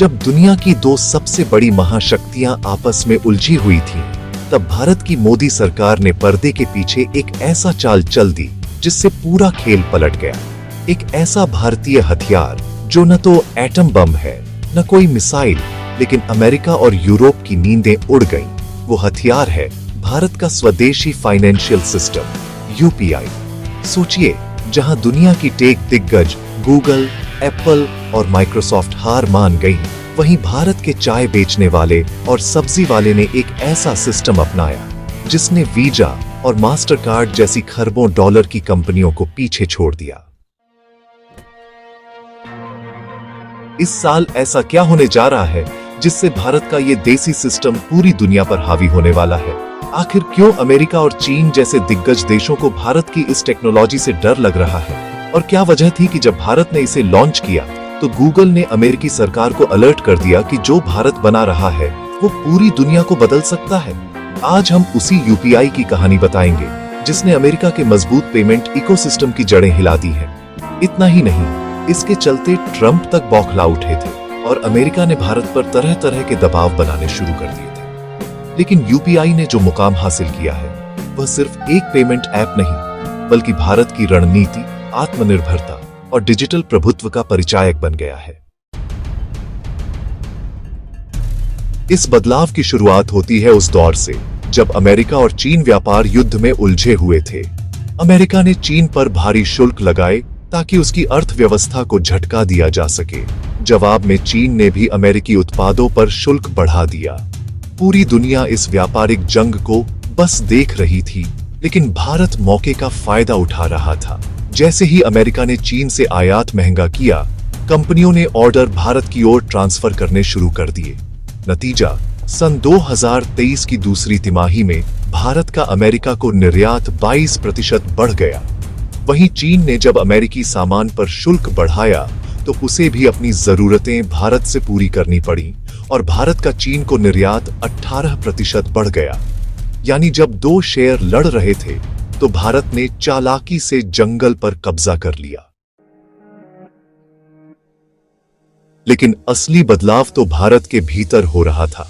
जब दुनिया की दो सबसे बड़ी महाशक्तियां आपस में उलझी हुई थीं, तब भारत की मोदी सरकार ने पर्दे के पीछे एक ऐसा चाल चल दी जिससे पूरा खेल पलट गया। एक ऐसा भारतीय हथियार जो न तो एटम बम है न कोई मिसाइल, लेकिन अमेरिका और यूरोप की नींदें उड़ गईं। वो हथियार है भारत का स्वदेशी फाइनेंशियल सिस्टम यूपीआई। सोचिए, जहां दुनिया की टेक दिग्गज गूगल, एप्पल और माइक्रोसॉफ्ट हार मान गई, वहीं भारत के चाय बेचने वाले और सब्जी वाले ने एक ऐसा सिस्टम अपनाया जिसने वीजा और मास्टरकार्ड जैसी खरबों डॉलर की कंपनियों को पीछे छोड़ दिया। इस साल ऐसा क्या होने जा रहा है जिससे भारत का ये देसी सिस्टम पूरी दुनिया पर हावी होने वाला है? आखिर क्यों अमेरिका और चीन जैसे दिग्गज देशों को भारत की इस टेक्नोलॉजी से डर लग रहा है? और क्या वजह थी कि जब भारत ने इसे लॉन्च किया तो गूगल ने अमेरिकी सरकार को अलर्ट कर दिया कि जो भारत बना रहा है वो पूरी दुनिया को बदल सकता है? आज हम उसी यूपीआई की कहानी बताएंगे जिसने अमेरिका के मजबूत पेमेंट इकोसिस्टम की जड़ें हिला दी हैं। इतना ही नहीं, इसके चलते ट्रंप तक बौखला उठे थे और अमेरिका ने भारत पर तरह तरह के दबाव बनाने शुरू कर दिए थे। लेकिन यूपीआई ने जो मुकाम हासिल किया है वह सिर्फ एक पेमेंट ऐप नहीं, बल्कि भारत की रणनीति, आत्मनिर्भरता और डिजिटल प्रभुत्व का परिचायक बन गया है। इस बदलाव की शुरुआत होती है उस दौर से जब अमेरिका और चीन व्यापार युद्ध में उलझे हुए थे। अमेरिका ने चीन पर भारी शुल्क लगाए ताकि उसकी अर्थव्यवस्था को झटका दिया जा सके। जवाब में चीन ने भी अमेरिकी उत्पादों पर शुल्क बढ़ा दिया। पूरी दुनिया इस व्यापारिक जंग को बस देख रही थी, लेकिन भारत मौके का फायदा उठा रहा था। जैसे ही अमेरिका ने चीन से आयात महंगा किया, कंपनियों ने ऑर्डर भारत की ओर ट्रांसफर करने शुरू कर दिए। नतीजा, सन 2023 की दूसरी तिमाही में भारत का अमेरिका को निर्यात 22% बढ़ गया। वहीं चीन ने जब अमेरिकी सामान पर शुल्क बढ़ाया तो उसे भी अपनी जरूरतें भारत से पूरी करनी पड़ी और भारत का चीन को निर्यात 18% बढ़ गया। यानी जब दो शेयर लड़ रहे थे तो भारत ने चालाकी से जंगल पर कब्जा कर लिया। लेकिन असली बदलाव तो भारत के भीतर हो रहा था।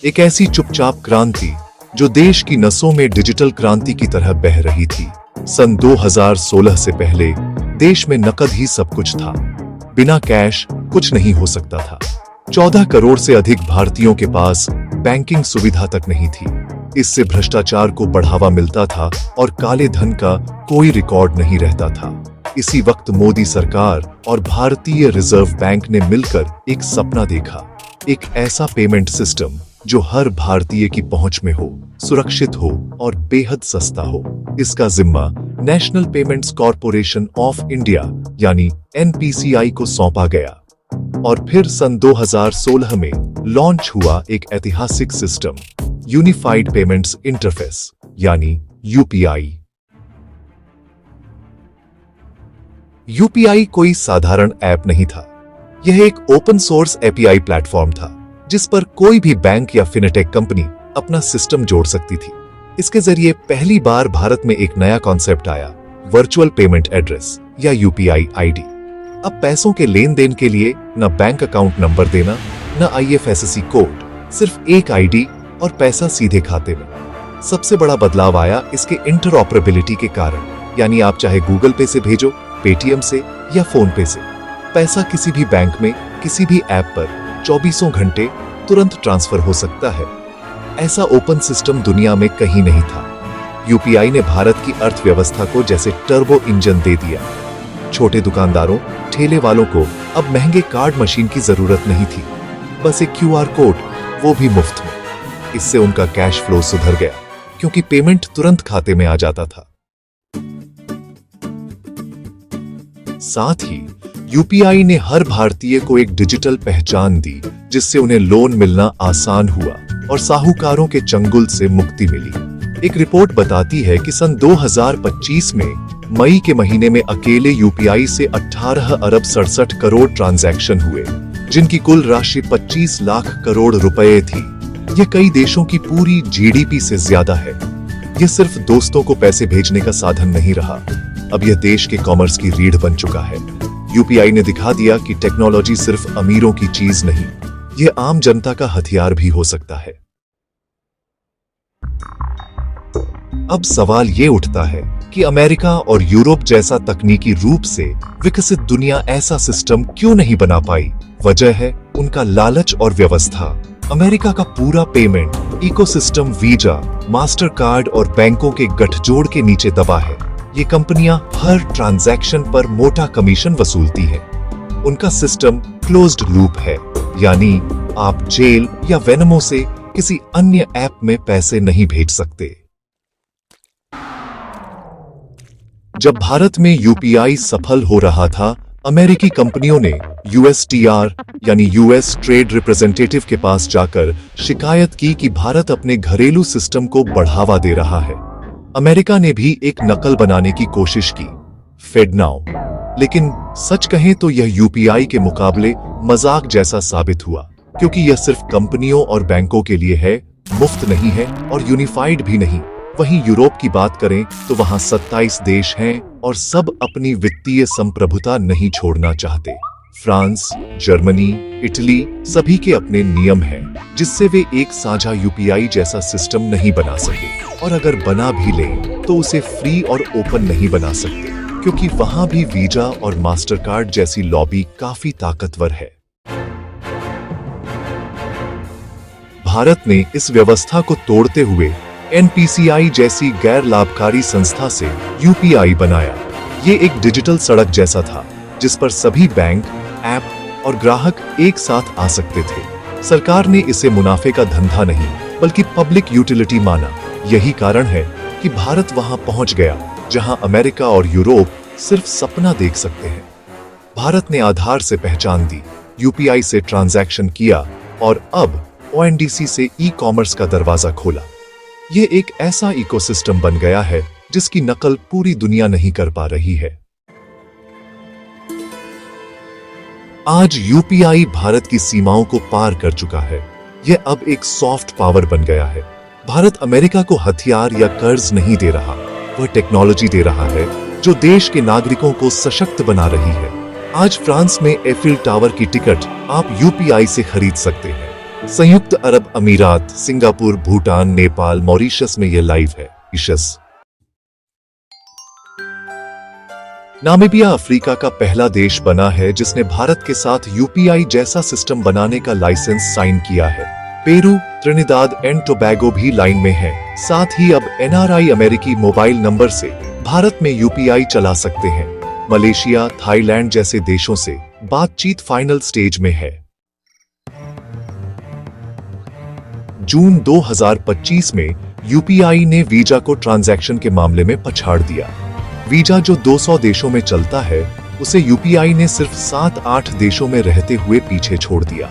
एक ऐसी चुपचाप क्रांति जो देश की नसों में डिजिटल क्रांति की तरह बह रही थी। सन 2016 से पहले देश में नकद ही सब कुछ था। बिना कैश कुछ नहीं हो सकता था। 14 करोड़ से अधिक भारतीयों के पास बैंकिंग सुविधा तक नहीं थी। इससे भ्रष्टाचार को बढ़ावा मिलता था और काले धन का कोई रिकॉर्ड नहीं रहता था। इसी वक्त मोदी सरकार और भारतीय रिजर्व बैंक ने मिलकर एक सपना देखा, एक ऐसा पेमेंट सिस्टम जो हर भारतीय की पहुंच में हो, सुरक्षित हो और बेहद सस्ता हो। इसका जिम्मा national payments corporation of India यानी एनपीसीआई को सौंपा गया। और फिर सन 2016 में लॉन्च हुआ एक ऐतिहासिक सिस्टम, यूनिफाइड पेमेंट्स इंटरफेस यानी यूपीआई। यूपीआई कोई साधारण ऐप नहीं था। यह एक ओपन सोर्स एपीआई प्लेटफॉर्म था जिस पर कोई भी बैंक या फिनटेक कंपनी अपना सिस्टम जोड़ सकती थी। इसके जरिए पहली बार भारत में एक नया कॉन्सेप्ट आया, वर्चुअल पेमेंट एड्रेस या यूपीआई आईडी। अब पैसों के लेन देन के लिए न बैंक अकाउंट नंबर देना, न आईएफएससी कोड, सिर्फ एक आईडी और पैसा सीधे खाते में। सबसे बड़ा बदलाव आया इसके इंटरऑपरेबिलिटी के कारण, यानी आप चाहे गूगल पे से भेजो, पेटीएम से या फोन पे से, पैसा किसी भी बैंक में किसी भी ऐप पर 24 घंटे तुरंत ट्रांसफर हो सकता है। ऐसा ओपन सिस्टम दुनिया में कहीं नहीं था। यूपीआई ने भारत की अर्थव्यवस्था को जैसे टर्बो इंजन दे दिया। छोटे दुकानदारों, ठेले वालों को अब महंगे कार्ड मशीन की जरूरत नहीं थी, बस एक क्यूआर कोड, वो भी मुफ्त में। इससे उनका कैश फ्लो सुधर गया क्योंकि पेमेंट तुरंत खाते में आ जाता था। साथ ही यूपीआई ने हर भारतीय को एक डिजिटल पहचान दी जिससे उन्हें लोन मिलना आसान हुआ और साहूकारों के चंगुल से मुक्ति मिली। एक रिपोर्ट बताती है कि सन 2025 में मई के महीने में अकेले यूपीआई से 18 अरब 67 करोड़ ट्रांजैक्शन हुए, जिनकी कुल राशि 25 लाख करोड़ रुपए थी। ये कई देशों की पूरी जीडीपी से ज्यादा है। ये सिर्फ दोस्तों को पैसे भेजने का साधन नहीं रहा, अब यह देश के कॉमर्स की रीढ़ बन चुका है। यूपीआई ने दिखा दिया कि टेक्नोलॉजी सिर्फ अमीरों की चीज नहीं, यह आम जनता का हथियार भी हो सकता है। अब सवाल यह उठता है कि अमेरिका और यूरोप जैसा तकनीकी रूप से विकसित दुनिया ऐसा सिस्टम क्यों नहीं बना पाई? वजह है उनका लालच और व्यवस्था। अमेरिका का पूरा payment ecosystem visa, master card और बैंकों के गठजोड़ के नीचे दबा है। ये कंपनियां हर ट्रांजैक्शन पर मोटा कमीशन वसूलती है। उनका सिस्टम क्लोज्ड लूप है, यानी आप जेल या वेनमो से किसी अन्य ऐप में पैसे नहीं भेज सकते। जब भारत में यूपीआई सफल हो रहा था, अमेरिकी कंपनियों ने यूएसटीआर यानी यूएस ट्रेड रिप्रेजेंटेटिव के पास जाकर शिकायत की कि भारत अपने घरेलू सिस्टम को बढ़ावा दे रहा है। अमेरिका ने भी एक नकल बनाने की कोशिश की, फेडनाउ, लेकिन सच कहें तो यह यूपीआई के मुकाबले मजाक जैसा साबित हुआ, क्योंकि यह सिर्फ कंपनियों और बैंकों के लिए है, मुफ्त नहीं है और यूनिफाइड भी नहीं। वहीं यूरोप की बात करें तो वहां 27 देश हैं और सब अपनी वित्तीय संप्रभुता नहीं छोड़ना चाहते। फ्रांस, जर्मनी, इटली सभी के अपने नियम हैं, जिससे वे एक साझा यूपीआई जैसा सिस्टम नहीं बना सके, और अगर बना भी लें तो उसे फ्री और ओपन नहीं बना सकते, क्योंकि वहां भी वीजा और मास्टरकार्ड जैसी लॉबी काफी ताकतवर है। भारत ने इस व्यवस्था को तोड़ते हुए एनपीसीआई जैसी गैर लाभकारी संस्था से यूपीआई बनाया। ये एक डिजिटल सड़क जैसा था, जिस पर सभी बैंक, ऐप और ग्राहक एक साथ आ सकते थे। सरकार ने इसे मुनाफे का धंधा नहीं, बल्कि पब्लिक यूटिलिटी माना। यही कारण है कि भारत वहां पहुंच गया जहां अमेरिका और यूरोप सिर्फ सपना देख सकते हैं। भारत ने आधार से पहचान दी, यूपीआई से ट्रांजैक्शन किया और अब ओएनडीसी से ई कॉमर्स का दरवाजा खोला। ये एक ऐसा इकोसिस्टम बन गया है जिसकी नकल पूरी दुनिया नहीं कर पा रही है। आज यूपीआई भारत की सीमाओं को पार कर चुका है। यह अब एक सॉफ्ट पावर बन गया है। भारत अमेरिका को हथियार या कर्ज नहीं दे रहा, वह टेक्नोलॉजी दे रहा है जो देश के नागरिकों को सशक्त बना रही है। आज फ्रांस में एफिल टावर की टिकट आप यूपीआई से खरीद सकते हैं। संयुक्त अरब अमीरात, सिंगापुर, भूटान, नेपाल, मॉरिशस में यह लाइव है। नामीबिया अफ्रीका का पहला देश बना है जिसने भारत के साथ यूपीआई जैसा सिस्टम बनाने का लाइसेंस साइन किया है। पेरू, त्रिनिदाद एंड टोबैगो भी लाइन में है। साथ ही अब एनआरआई अमेरिकी मोबाइल नंबर से भारत में यूपीआई चला सकते हैं। मलेशिया, थाईलैंड जैसे देशों से बातचीत फाइनल स्टेज में है। जून 2025 में यूपीआई ने वीजा को ट्रांजैक्शन के मामले में पछाड़ दिया। वीजा जो 200 देशों में चलता है, उसे यूपीआई ने सिर्फ 7-8 देशों में रहते हुए पीछे छोड़ दिया।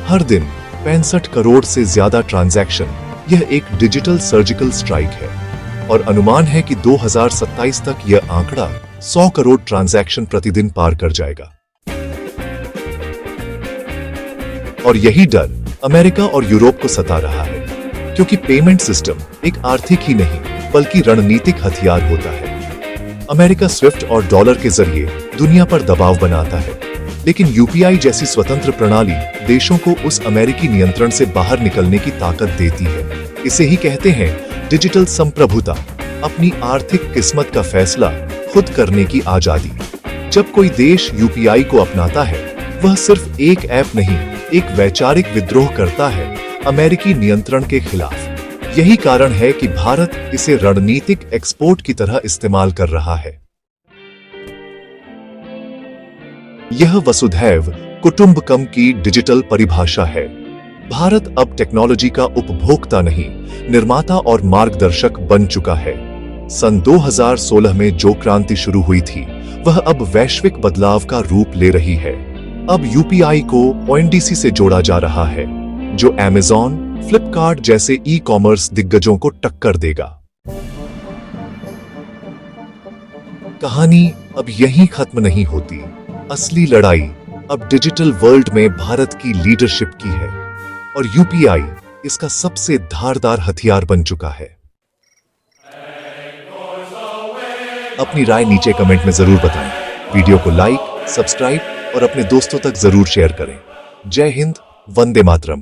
हर दिन 65 करोड़ से ज्यादा ट्रांजैक्शन, यह एक डिजिटल सर्जिकल स्ट्राइक है और अनुमान है कि 2027 तक यह आंकड़ा 100 करोड़ ट्रांजैक्शन प्रतिदिन पार कर जाएगा। और यही डर अमेरिका और यूरोप को सता रहा है, क्योंकि पेमेंट सिस्टम एक आर्थिक ही नहीं बल्कि रणनीतिक हथियार होता है। अमेरिका स्विफ्ट और डॉलर के जरिए दुनिया पर दबाव बनाता है, लेकिन यूपीआई जैसी स्वतंत्र प्रणाली देशों को उस अमेरिकी नियंत्रण से बाहर निकलने की ताकत देती है। इसे ही कहते हैं डिजिटल संप्रभुता, अपनी आर्थिक किस्मत का फैसला खुद करने की आजादी। जब कोई देश यूपीआई को अपनाता है, वह सिर्फ एक ऐप नहीं, एक वैचारिक विद्रोह करता है अमेरिकी नियंत्रण के खिलाफ। यही कारण है कि भारत इसे रणनीतिक एक्सपोर्ट की तरह इस्तेमाल कर रहा है। यह वसुधैव कुटुंबकम की डिजिटल परिभाषा है। भारत अब टेक्नोलॉजी का उपभोक्ता नहीं, निर्माता और मार्गदर्शक बन चुका है। सन 2016 में जो क्रांति शुरू हुई थी, वह अब वैश्विक बदलाव का रूप ले रही है। अब यूपीआई को ओएनडीसी से जोड़ा जा रहा है, जो अमेज़न, फ्लिपकार्ट जैसे ई कॉमर्स दिग्गजों को टक्कर देगा। कहानी अब यहीं खत्म नहीं होती। असली लड़ाई अब डिजिटल वर्ल्ड में भारत की लीडरशिप की है और यूपीआई इसका सबसे धारदार हथियार बन चुका है। अपनी राय नीचे कमेंट में जरूर बताएं। वीडियो को लाइक, सब्सक्राइब और अपने दोस्तों तक जरूर शेयर करें। जय हिंद, वंदे मातरम।